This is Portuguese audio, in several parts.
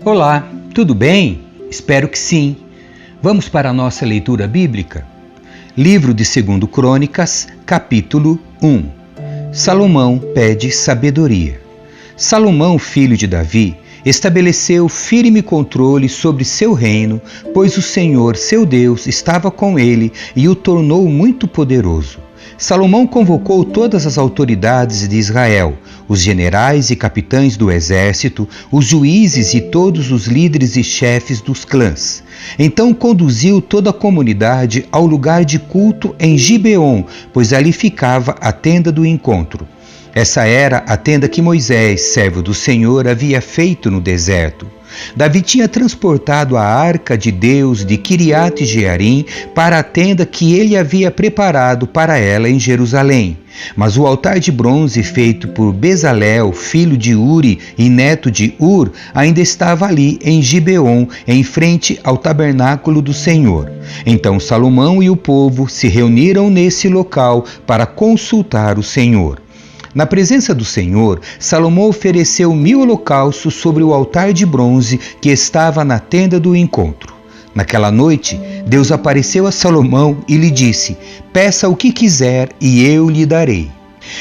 Olá, tudo bem? Espero que sim. Vamos para a nossa leitura bíblica? Livro de 2 Crônicas, capítulo 1. Salomão pede sabedoria. Salomão, filho de Davi, estabeleceu firme controle sobre seu reino, pois o Senhor, seu Deus, estava com ele e o tornou muito poderoso. Salomão convocou todas as autoridades de Israel, os generais e capitães do exército, os juízes e todos os líderes e chefes dos clãs. Então conduziu toda a comunidade ao lugar de culto em Gibeon, pois ali ficava a tenda do encontro. Essa era a tenda que Moisés, servo do Senhor, havia feito no deserto. Davi tinha transportado a arca de Deus de Quiriate-Jearim para a tenda que ele havia preparado para ela em Jerusalém. Mas o altar de bronze feito por Bezalel, filho de Uri e neto de Ur, ainda estava ali em Gibeon, em frente ao tabernáculo do Senhor. Então Salomão e o povo se reuniram nesse local para consultar o Senhor. Na presença do Senhor, Salomão ofereceu 1000 holocaustos sobre o altar de bronze que estava na tenda do encontro. Naquela noite, Deus apareceu a Salomão e lhe disse: "Peça o que quiser e eu lhe darei."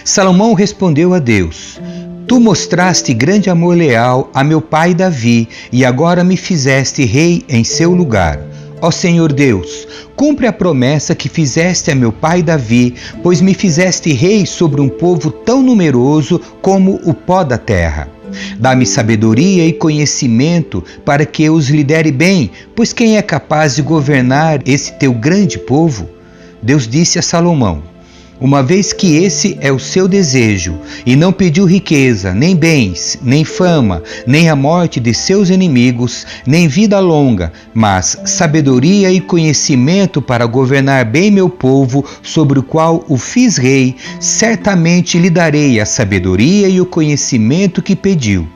Salomão respondeu a Deus: "Tu mostraste grande amor leal a meu pai Davi e agora me fizeste rei em seu lugar. Ó Senhor Deus, cumpre a promessa que fizeste a meu pai Davi, pois me fizeste rei sobre um povo tão numeroso como o pó da terra. Dá-me sabedoria e conhecimento para que eu os lidere bem, pois quem é capaz de governar esse teu grande povo?" Deus disse a Salomão: "Uma vez que esse é o seu desejo, e não pediu riqueza, nem bens, nem fama, nem a morte de seus inimigos, nem vida longa, mas sabedoria e conhecimento para governar bem meu povo, sobre o qual o fiz rei, certamente lhe darei a sabedoria e o conhecimento que pediu.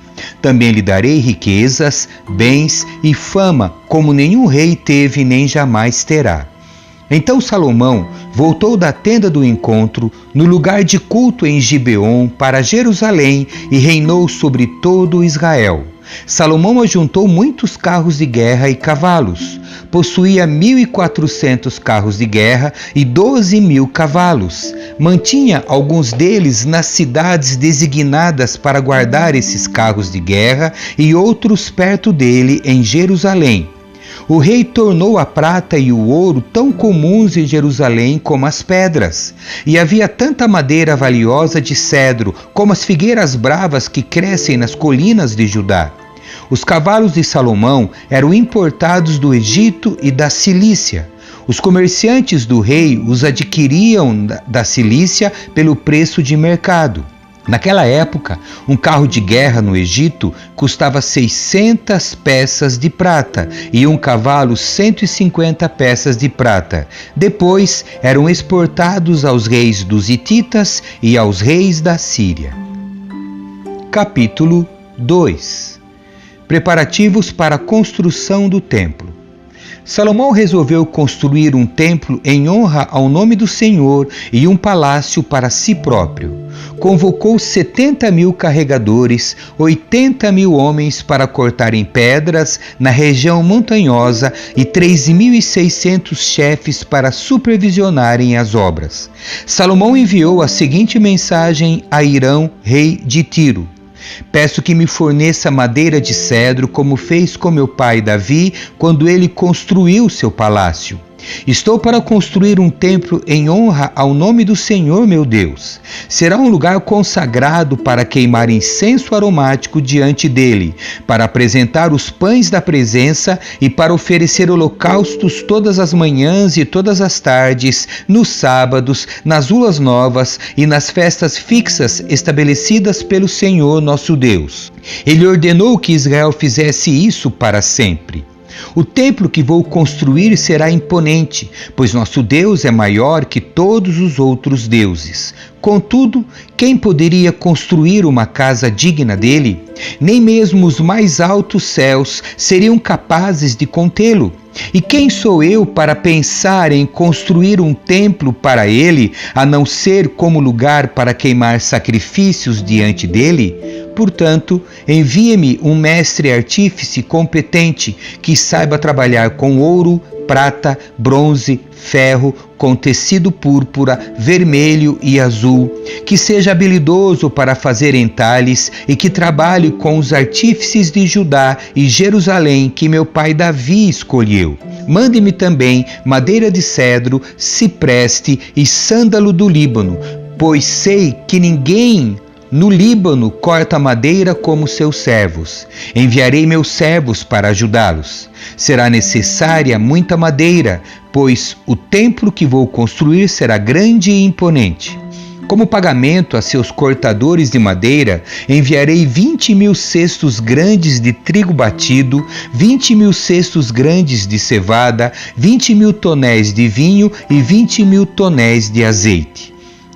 Também lhe darei riquezas, bens e fama, como nenhum rei teve nem jamais terá." Então Salomão voltou da tenda do encontro, no lugar de culto em Gibeon, para Jerusalém e reinou sobre todo Israel. Salomão ajuntou muitos carros de guerra e cavalos. Possuía 1.400 carros de guerra e 12.000 cavalos. Mantinha alguns deles nas cidades designadas para guardar esses carros de guerra e outros perto dele em Jerusalém. O rei tornou a prata e o ouro tão comuns em Jerusalém como as pedras, e havia tanta madeira valiosa de cedro como as figueiras bravas que crescem nas colinas de Judá. Os cavalos de Salomão eram importados do Egito e da Cilícia. Os comerciantes do rei os adquiriam da Cilícia pelo preço de mercado. Naquela época, um carro de guerra no Egito custava 600 peças de prata e um cavalo 150 peças de prata. Depois, eram exportados aos reis dos hititas e aos reis da Síria. Capítulo 2. Preparativos para a construção do templo. Salomão resolveu construir um templo em honra ao nome do Senhor e um palácio para si próprio. Convocou 70.000 carregadores, 80.000 homens para cortarem pedras na região montanhosa e 3.600 chefes para supervisionarem as obras. Salomão enviou a seguinte mensagem a Hirão, rei de Tiro: "Peço que me forneça madeira de cedro, como fez com meu pai Davi, quando ele construiu seu palácio. Estou para construir um templo em honra ao nome do Senhor meu Deus. Será um lugar consagrado para queimar incenso aromático diante dele, para apresentar os pães da presença e para oferecer holocaustos todas as manhãs e todas as tardes, nos sábados, nas luas novas e nas festas fixas estabelecidas pelo Senhor nosso Deus." Ele ordenou que Israel fizesse isso para sempre. O templo que vou construir será imponente, pois nosso Deus é maior que todos os outros deuses. Contudo, quem poderia construir uma casa digna dele? Nem mesmo os mais altos céus seriam capazes de contê-lo. E quem sou eu para pensar em construir um templo para ele, a não ser como lugar para queimar sacrifícios diante dele? Portanto, envia-me um mestre artífice competente que saiba trabalhar com ouro, prata, bronze, ferro, com tecido púrpura, vermelho e azul, que seja habilidoso para fazer entalhes e que trabalhe com os artífices de Judá e Jerusalém que meu pai Davi escolheu. Mande-me também madeira de cedro, cipreste e sândalo do Líbano, pois sei que ninguém no Líbano corta madeira como seus servos. Enviarei meus servos para ajudá-los. Será necessária muita madeira, pois o templo que vou construir será grande e imponente. Como pagamento a seus cortadores de madeira, enviarei 20.000 cestos grandes de trigo batido, 20.000 cestos grandes de cevada, 20.000 tonéis de vinho e 20.000 tonéis de azeite.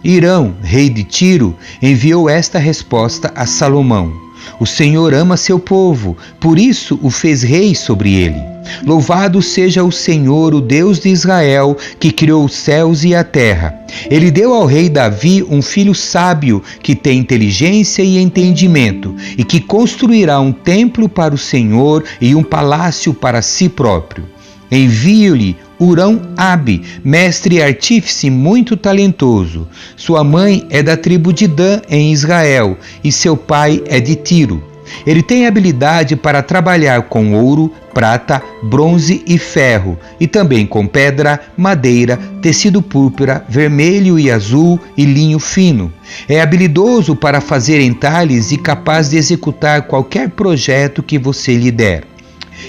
Hirão, rei de Tiro, enviou esta resposta a Salomão: O Senhor ama seu povo, por isso o fez rei sobre ele. Louvado seja o Senhor, o Deus de Israel, que criou os céus e a terra. Ele deu ao rei Davi um filho sábio, que tem inteligência e entendimento, e que construirá um templo para o Senhor e um palácio para si próprio. Envio-lhe Hurão-Abi, mestre e artífice muito talentoso. Sua mãe é da tribo de Dan, em Israel, e seu pai é de Tiro. Ele tem habilidade para trabalhar com ouro, prata, bronze e ferro, e também com pedra, madeira, tecido púrpura, vermelho e azul e linho fino. É habilidoso para fazer entalhes e capaz de executar qualquer projeto que você lhe der.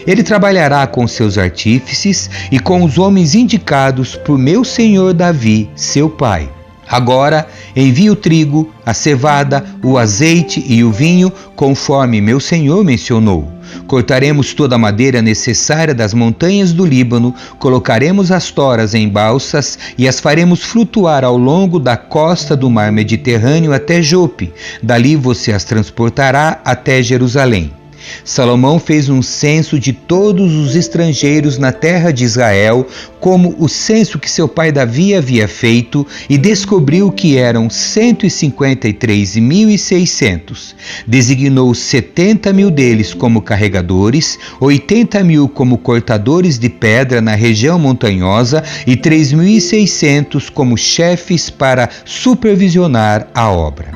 Ele trabalhará com seus artífices e com os homens indicados por meu senhor Davi, seu pai. Agora envie o trigo, a cevada, o azeite e o vinho, conforme meu senhor mencionou. Cortaremos toda a madeira necessária das montanhas do Líbano, colocaremos as toras em balsas e as faremos flutuar ao longo da costa do mar Mediterrâneo até Jope. Dali você as transportará até Jerusalém. Salomão fez um censo de todos os estrangeiros na terra de Israel, como o censo que seu pai Davi havia feito, e descobriu que eram 153.600. Designou 70.000 deles como carregadores, 80.000 como cortadores de pedra na região montanhosa e 3.600 como chefes para supervisionar a obra.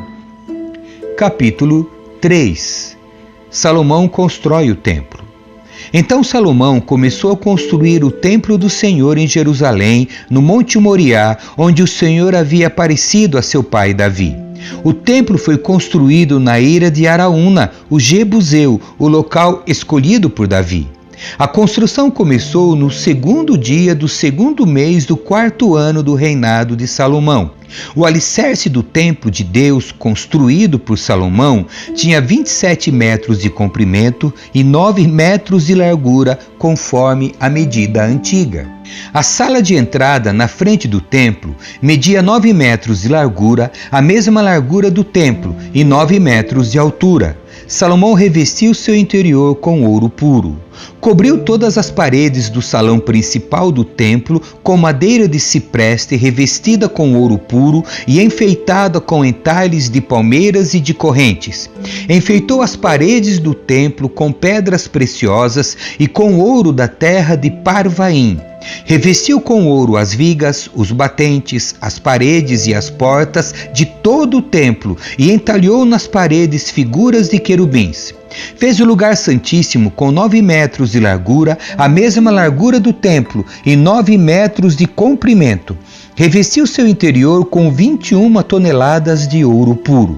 Capítulo 3. Salomão constrói o templo. Então Salomão começou a construir o templo do Senhor em Jerusalém, no Monte Moriá, onde o Senhor havia aparecido a seu pai Davi. O templo foi construído na eira de Araúna, o Jebuseu, o local escolhido por Davi. A construção começou no 2º dia do 2º mês do 4º ano do reinado de Salomão. O alicerce do templo de Deus, construído por Salomão, tinha 27 metros de comprimento e 9 metros de largura, conforme a medida antiga. A sala de entrada na frente do templo media 9 metros de largura, a mesma largura do templo, e 9 metros de altura. Salomão revestiu seu interior com ouro puro. Cobriu todas as paredes do salão principal do templo com madeira de cipreste revestida com ouro puro e enfeitada com entalhes de palmeiras e de correntes. Enfeitou as paredes do templo com pedras preciosas e com ouro da terra de Parvaim. Revestiu com ouro as vigas, os batentes, as paredes e as portas de todo o templo e entalhou nas paredes figuras de querubins. Fez o lugar santíssimo com 9 metros de largura, a mesma largura do templo, e 9 metros de comprimento. Revestiu seu interior com 21 toneladas de ouro puro.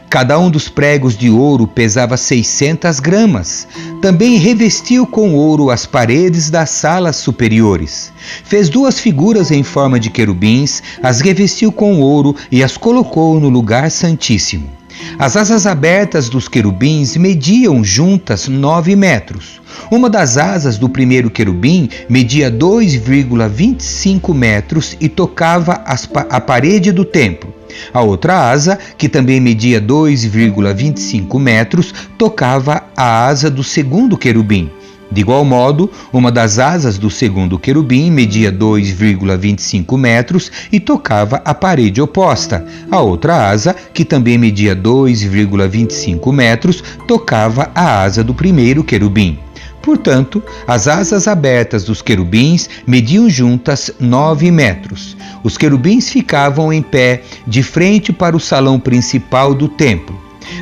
Cada um dos pregos de ouro pesava 600 gramas. Também revestiu com ouro as paredes das salas superiores. Fez 2 figuras em forma de querubins, as revestiu com ouro e as colocou no lugar santíssimo. As asas abertas dos querubins mediam juntas 9 metros. Uma das asas do primeiro querubim media 2,25 metros e tocava a parede do templo. A outra asa, que também media 2,25 metros, tocava a asa do segundo querubim. De igual modo, uma das asas do segundo querubim media 2,25 metros e tocava a parede oposta. A outra asa, que também media 2,25 metros, tocava a asa do primeiro querubim. Portanto, as asas abertas dos querubins mediam juntas 9 metros. Os querubins ficavam em pé de frente para o salão principal do templo.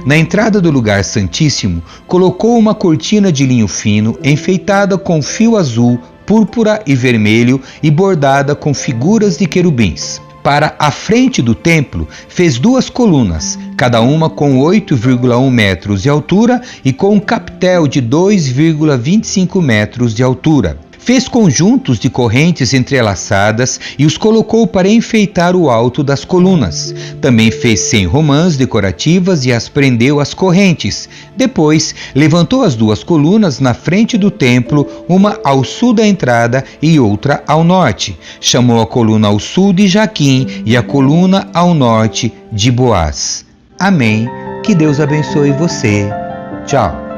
Na entrada do lugar santíssimo, colocou uma cortina de linho fino, enfeitada com fio azul, púrpura e vermelho e bordada com figuras de querubins. Para a frente do templo, fez 2 colunas, cada uma com 8,1 metros de altura e com um capitel de 2,25 metros de altura. Fez conjuntos de correntes entrelaçadas e os colocou para enfeitar o alto das colunas. Também fez 100 romãs decorativas e as prendeu às correntes. Depois, levantou as 2 colunas na frente do templo, uma ao sul da entrada e outra ao norte. Chamou a coluna ao sul de Jaquim e a coluna ao norte de Boaz. Amém. Que Deus abençoe você. Tchau.